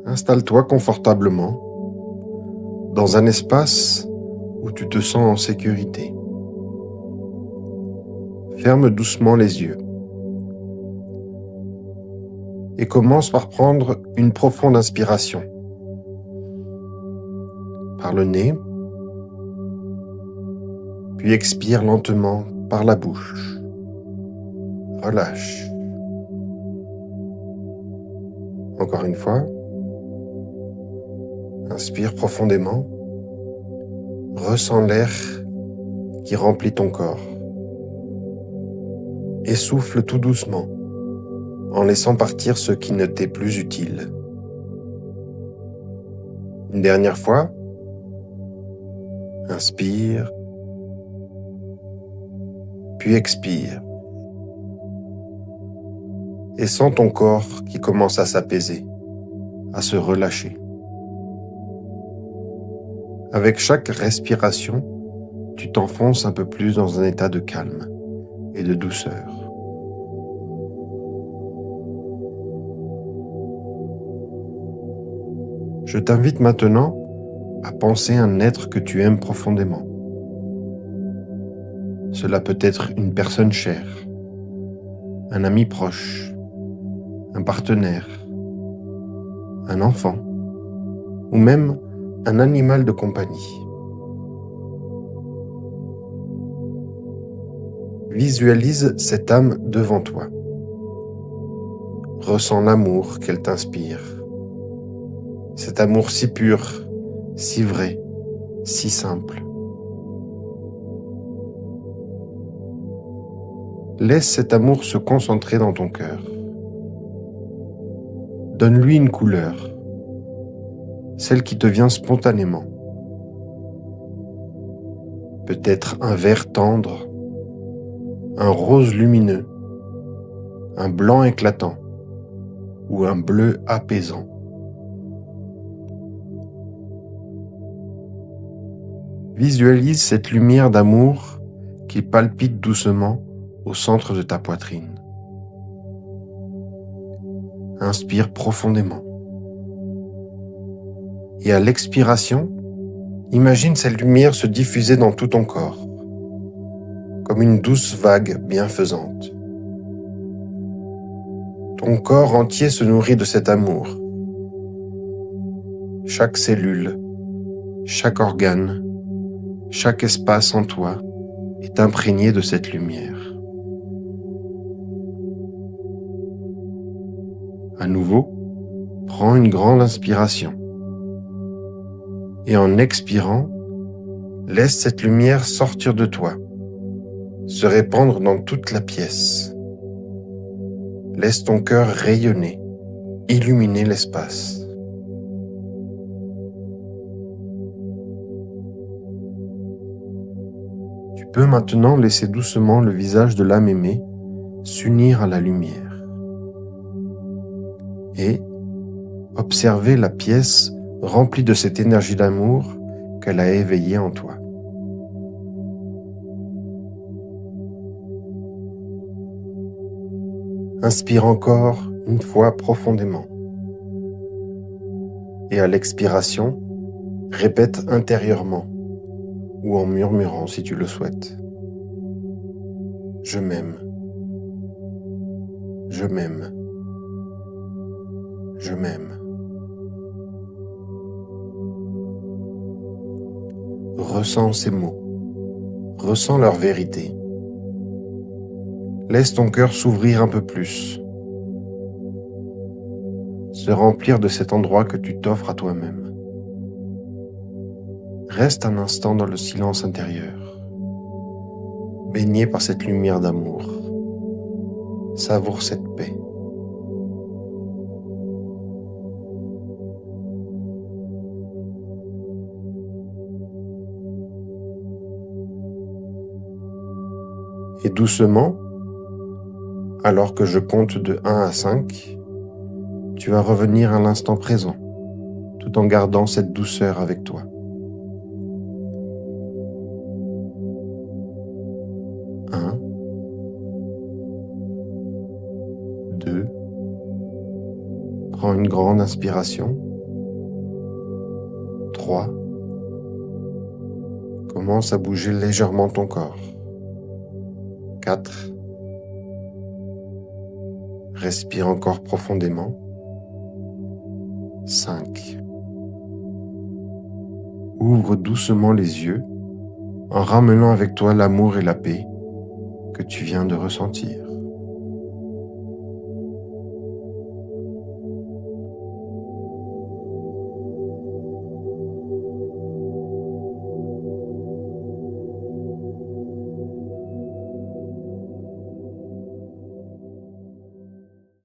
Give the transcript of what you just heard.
Installe-toi confortablement dans un espace où tu te sens en sécurité. Ferme doucement les yeux et commence par prendre une profonde inspiration par le nez, puis expire lentement par la bouche. Relâche. Encore une fois, inspire profondément, ressens l'air qui remplit ton corps et souffle tout doucement en laissant partir ce qui ne t'est plus utile. Une dernière fois, inspire, puis expire et sens ton corps qui commence à s'apaiser, à se relâcher. Avec chaque respiration, tu t'enfonces un peu plus dans un état de calme et de douceur. Je t'invite maintenant à penser à un être que tu aimes profondément. Cela peut être une personne chère, un ami proche, un partenaire, un enfant ou même un animal de compagnie. Visualise cette âme devant toi. Ressens l'amour qu'elle t'inspire. Cet amour si pur, si vrai, si simple. Laisse cet amour se concentrer dans ton cœur. Donne-lui une couleur, celle qui te vient spontanément. Peut-être un vert tendre, un rose lumineux, un blanc éclatant ou un bleu apaisant. Visualise cette lumière d'amour qui palpite doucement au centre de ta poitrine. Inspire profondément. Et à l'expiration, imagine cette lumière se diffuser dans tout ton corps, comme une douce vague bienfaisante. Ton corps entier se nourrit de cet amour. Chaque cellule, chaque organe, chaque espace en toi est imprégné de cette lumière. À nouveau, prends une grande inspiration. Et en expirant, laisse cette lumière sortir de toi, se répandre dans toute la pièce. Laisse ton cœur rayonner, illuminer l'espace. Tu peux maintenant laisser doucement le visage de l'âme aimée s'unir à la lumière et observer la pièce remplie de cette énergie d'amour qu'elle a éveillée en toi. Inspire encore une fois profondément. Et à l'expiration, répète intérieurement ou en murmurant si tu le souhaites. Je m'aime. Je m'aime. Je m'aime. Ressens ces mots. Ressens leur vérité. Laisse ton cœur s'ouvrir un peu plus. Se remplir de cet endroit que tu t'offres à toi-même. Reste un instant dans le silence intérieur, baigné par cette lumière d'amour. Savoure cette paix. Et doucement, alors que je compte de 1 à 5, tu vas revenir à l'instant présent, tout en gardant cette douceur avec toi. 1, 2, prends une grande inspiration 3. Commence à bouger légèrement ton corps. 4. Respire encore profondément. 5. Ouvre doucement les yeux en ramenant avec toi l'amour et la paix que tu viens de ressentir.